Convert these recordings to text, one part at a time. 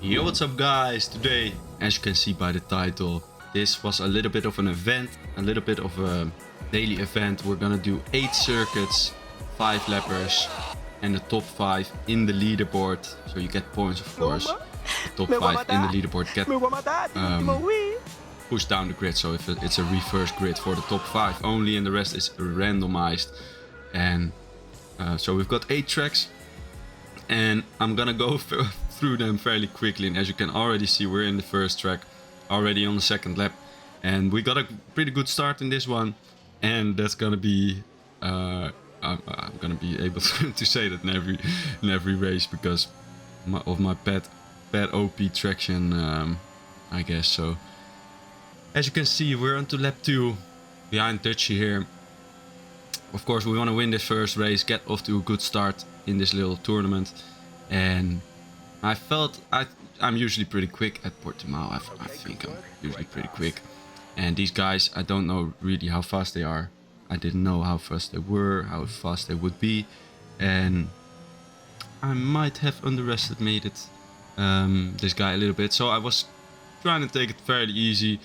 Yo, what's up guys? Today, as you can see by the title, this was a little bit of an event, a little bit of a daily event. We're gonna do 8 circuits, 5 lappers, and the top 5 in the leaderboard. So you get points, of course. The top 5 in the leaderboard get pushed down the grid. So if it's a reverse grid for the top 5 only, and the rest is randomized. And so we've got 8 tracks, and I'm gonna go through them fairly quickly. And as you can already see, we're in the first track, already on the second lap, and we got a pretty good start in this one. And that's gonna be I'm gonna be able to say that in every race because of my bad OP traction, I guess. So as you can see, we're onto lap 2 behind Dutchy here. Of course, we want to win this first race, get off to a good start in this little tournament. And I felt I'm usually pretty quick at Portimao. I think I'm usually pretty quick. And these guys, I don't know really how fast they are. I didn't know how fast they were, how fast they would be. And I might have underestimated this guy a little bit. So I was trying to take it fairly easy.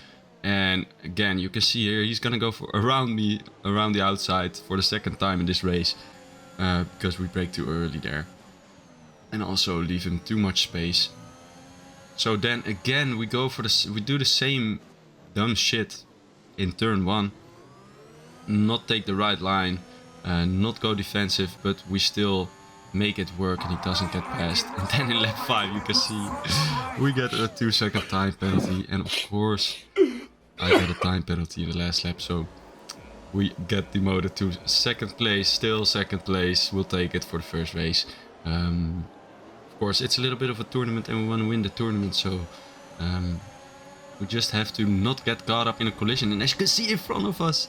And again, you can see here, he's gonna go for around me, around the outside for the second time in this race. Because we brake too early there. And also leave him too much space. So then again, we do the same dumb shit in turn 1. Not take the right line, not go defensive, but we still make it work and he doesn't get past. And then in lap 5 you can see we get a 2-second time penalty, and of course I got a time penalty in the last lap, so we get demoted to second place. Still second place, we'll take it for the first race. Of course, it's a little bit of a tournament and we want to win the tournament, so we just have to not get caught up in a collision. And as you can see in front of us,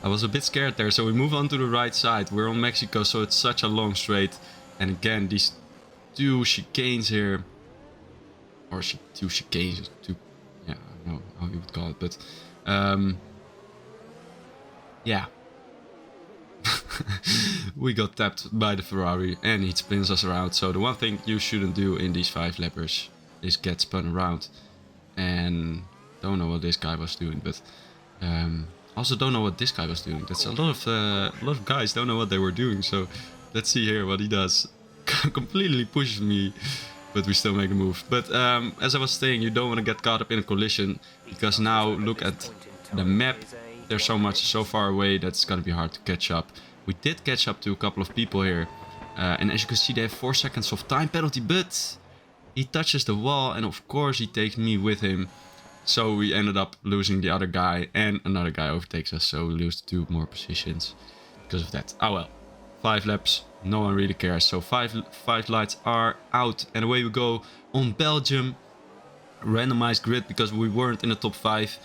I was a bit scared there, so we move on to the right side. We're on Mexico, so it's such a long straight. And again, these 2 chicanes here, or 2 chicanes, yeah, I don't know how you would call it, but yeah. We got tapped by the Ferrari and he spins us around. So the one thing you shouldn't do in these 5 lappers is get spun around. And don't know what this guy was doing, but also don't know what this guy was doing. That's a lot of guys don't know what they were doing. So let's see here what he does. Completely pushes me, but we still make a move. But as I was saying, you don't want to get caught up in a collision, because now look at the map. They're so far away that's gonna be hard to catch up. We did catch up to a couple of people here, and as you can see, they have 4 seconds of time penalty, but he touches the wall, and of course he takes me with him. So we ended up losing the other guy, and another guy overtakes us, so we lose 2 more positions because of that. Oh well, 5 laps, no one really cares. So 5 lights are out, and away we go on Belgium. Randomized grid because we weren't in the top 5,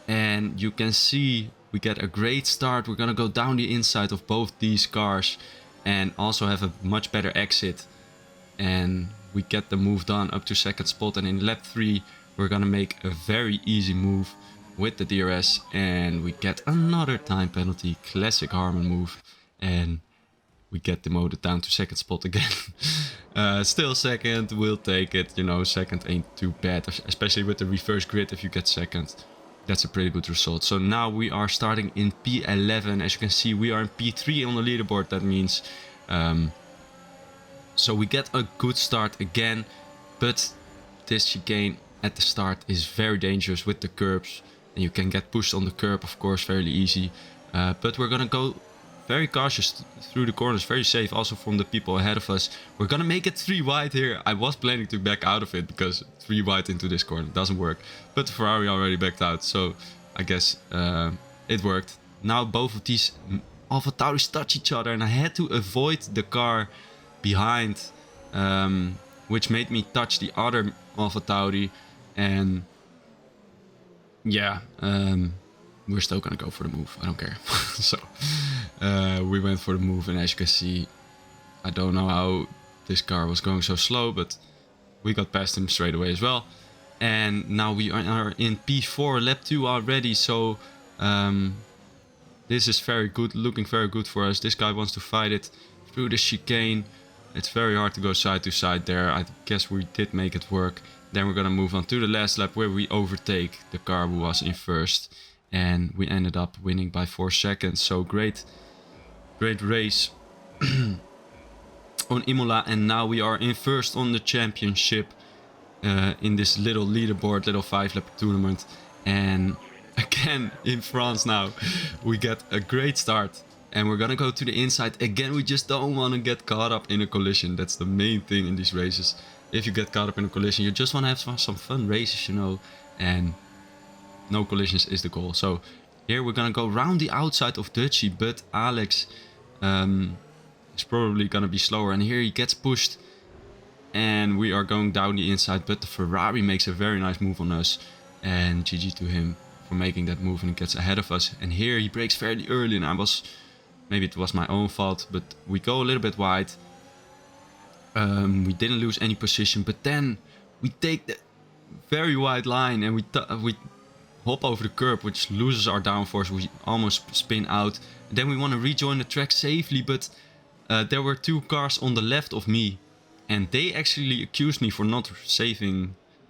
and you can see we get a great start. We're gonna go down the inside of both these cars and also have a much better exit, and we get the move done up to second spot. And in lap 3 we're gonna make a very easy move with the DRS, and we get another time penalty, classic Harmnn move, and we get demoted down to second spot again. Still second, we'll take it, you know, second ain't too bad, especially with the reverse grid. If you get second, that's a pretty good result. So now we are starting in P11. As you can see, we are in P3 on the leaderboard. That means so we get a good start again, but this chicane at the start is very dangerous with the curbs, and you can get pushed on the curb, of course, fairly easy. But we're gonna go very cautious through the corners, very safe also from the people ahead of us. We're gonna make it 3 wide here. I was planning to back out of it because 3 wide into this corner doesn't work, but the Ferrari already backed out, so I guess it worked. Now both of these Alpha Tauris touch each other, and I had to avoid the car behind, which made me touch the other Alpha Tauri. And yeah, we're still gonna go for the move, I don't care. So we went for the move, and as you can see, I don't know how this car was going so slow, but we got past him straight away as well. And now we are in P4, lap 2 already, so this is very good, looking very good for us. This guy wants to fight it through the chicane. It's very hard to go side to side there. I guess we did make it work. Then we're gonna move on to the last lap where we overtake the car who was in first. And we ended up winning by 4 seconds. So great race on Imola. And now we are in first on the championship in this little leaderboard, little 5-lap tournament. And again in France now, we get a great start. And we're gonna go to the inside. Again, we just don't want to get caught up in a collision. That's the main thing in these races. If you get caught up in a collision, you just want to have some fun races, you know. And no collisions is the goal. So here we're gonna go round the outside of Dutchy. But Alex is probably gonna be slower. And here he gets pushed. And we are going down the inside. But the Ferrari makes a very nice move on us. And GG to him for making that move. And he gets ahead of us. And here he brakes fairly early. And maybe it was my own fault, but we go a little bit wide. We didn't lose any position, but then we take the very wide line and we hop over the curb, which loses our downforce. We almost spin out. And then we want to rejoin the track safely, but there were 2 cars on the left of me, and they actually accused me for not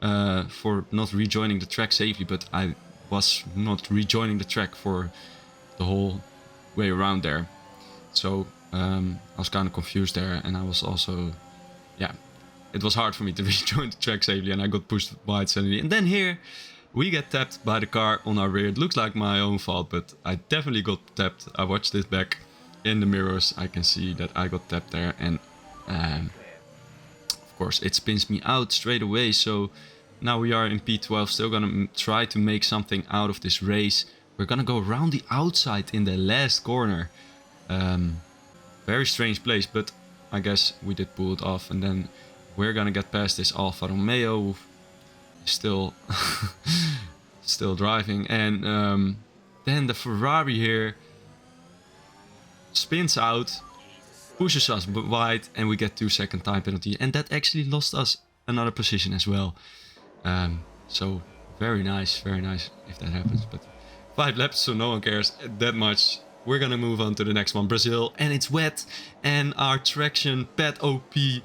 rejoining the track safely. But I was not rejoining the track for the whole way around there. So I was kind of confused there, and I was also, it was hard for me to rejoin the track safely, and I got pushed wide suddenly. And then here we get tapped by the car on our rear. It looks like my own fault, but I definitely got tapped. I watched this back in the mirrors. I can see that I got tapped there, and of course it spins me out straight away. So now we are in P12, still gonna try to make something out of this race. We're gonna go around the outside in the last corner. Very strange place, but I guess we did pull it off. And then we're gonna get past this Alfa Romeo, who is still driving. And then the Ferrari here spins out, pushes us wide, and we get 2-second time penalty. And that actually lost us another position as well. So very nice if that happens. But 5 laps, so no one cares that much. We're gonna move on to the next one, Brazil, and it's wet, and our traction pad OP.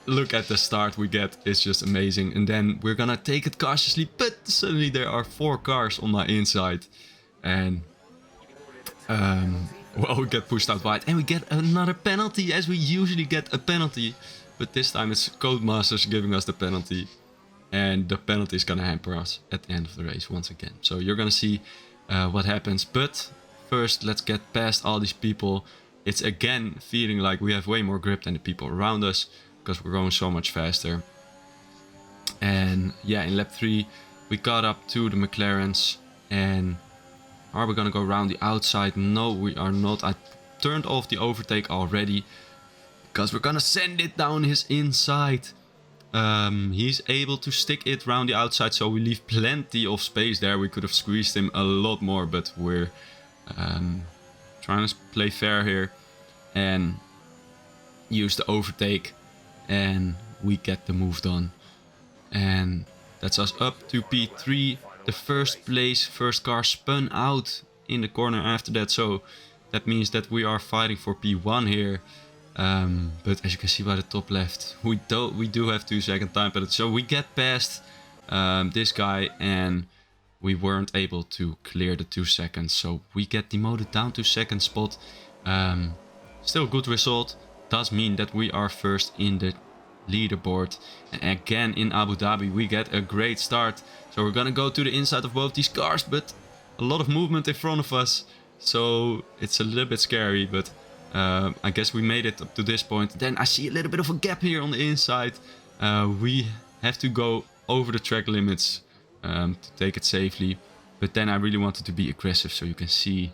Look at the start we get, it's just amazing. And then we're gonna take it cautiously, but suddenly there are 4 cars on my inside, and well, we get pushed out wide, and we get another penalty, as we usually get a penalty, but this time it's Codemasters giving us the penalty. And the penalty is gonna hamper us at the end of the race once again. So you're gonna see what happens. But first, let's get past all these people. It's again feeling like we have way more grip than the people around us, because we're going so much faster. And yeah, in lap 3, we caught up to the McLarens. And are we gonna go around the outside? No, we are not. I turned off the overtake already, because we're gonna send it down his inside. He's able to stick it round the outside, so we leave plenty of space there. We could have squeezed him a lot more, but we're trying to play fair here and use the overtake, and we get the move done. And that's us up to P3. The first car spun out in the corner after that, so that means that we are fighting for P1 here. But as you can see by the top left, we do have 2-second time penalty. So we get past this guy, and we weren't able to clear the 2 seconds. So we get demoted down to 2nd spot. Still a good result. Does mean that we are first in the leaderboard. And again in Abu Dhabi we get a great start. So we're gonna go to the inside of both these cars, but a lot of movement in front of us. So it's a little bit scary, but I guess we made it up to this point. Then I see a little bit of a gap here on the inside. We have to go over the track limits to take it safely. But then I really wanted to be aggressive, so you can see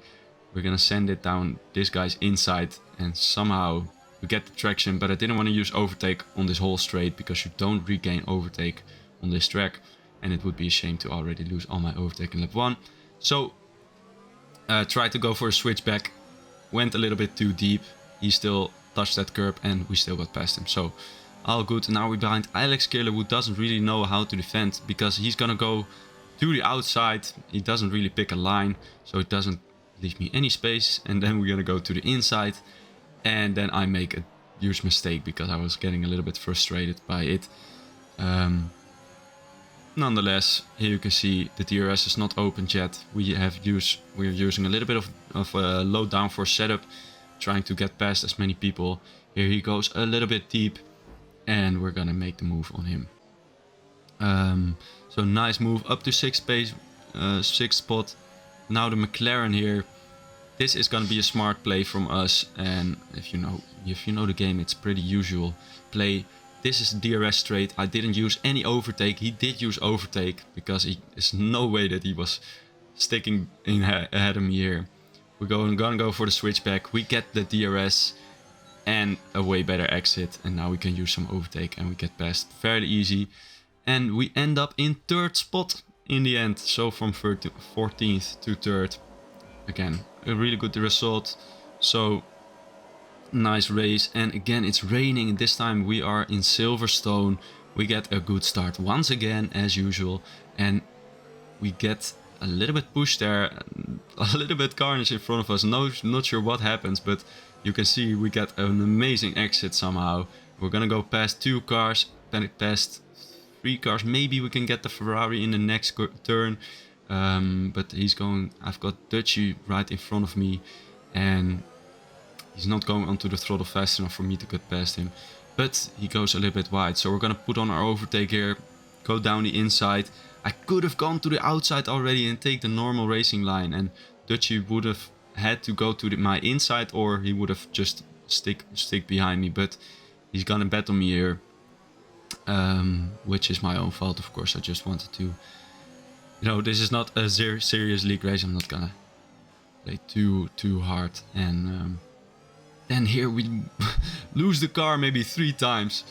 we're gonna send it down this guy's inside, and somehow we get the traction. But I didn't want to use overtake on this whole straight, because you don't regain overtake on this track, and it would be a shame to already lose all my overtake in lap 1. So tried to go for a switchback. Went a little bit too deep. He still touched that curb, and we still got past him. So all good. Now we're behind Alex Killer, who doesn't really know how to defend, because he's gonna go to the outside. He doesn't really pick a line, so it doesn't leave me any space. And then we're gonna go to the inside. And then I make a huge mistake because I was getting a little bit frustrated by it. Nonetheless, here you can see the DRS is not opened yet. We're using a little bit of a low downforce setup, trying to get past as many people. Here he goes a little bit deep, and we're gonna make the move on him. So nice move up to 6th spot. Now the McLaren here. This is gonna be a smart play from us, and if you know the game, it's pretty usual play. This is DRS straight. I didn't use any overtake. He did use overtake because there's no way that he was sticking in ahead of me here. We're gonna go for the switchback. We get the DRS and a way better exit, and now we can use some overtake and we get past fairly easy. And we end up in 3rd spot in the end. So from 14th to 3rd. Again, a really good result. So nice race, and again it's raining, and this time we are in Silverstone. We get a good start once again as usual, and we get a little bit pushed there, a little bit carnage in front of us. Not sure what happens, but you can see we get an amazing exit somehow. We're gonna go past 2 cars, past 3 cars. Maybe we can get the Ferrari in the next turn, but I've got Dutchy right in front of me, and he's not going onto the throttle fast enough for me to get past him. But he goes a little bit wide. So we're going to put on our overtake here. Go down the inside. I could have gone to the outside already and take the normal racing line. And Dutchy would have had to go to my inside, or he would have just stick behind me. But he's going to battle me here. Which is my own fault, of course. I just wanted to... this is not a serious league race. I'm not going to play too hard. And... then here we lose the car maybe 3 times,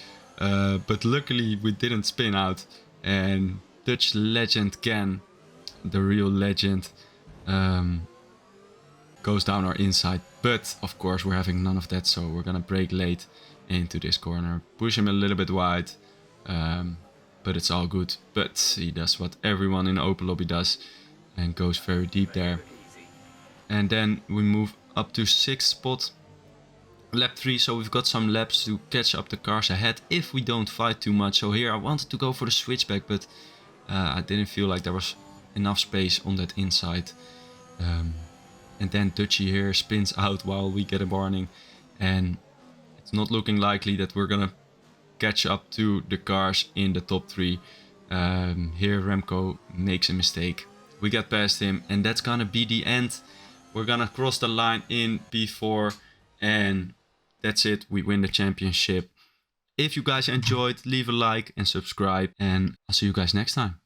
but luckily we didn't spin out, and Dutch legend Ken, the real legend, goes down our inside. But of course we're having none of that, so we're gonna brake late into this corner, push him a little bit wide, but it's all good. But he does what everyone in the open lobby does and goes very deep there. And then we move up to 6th spot. Lap 3, so we've got some laps to catch up the cars ahead if we don't fight too much. So here I wanted to go for the switchback, but I didn't feel like there was enough space on that inside. And then Dutchy here spins out while we get a warning, and it's not looking likely that we're gonna catch up to the cars in the top 3. Here Remco makes a mistake. We get past him, and that's gonna be the end. We're gonna cross the line in P4, and that's it, we win the championship. If you guys enjoyed, leave a like and subscribe, and I'll see you guys next time.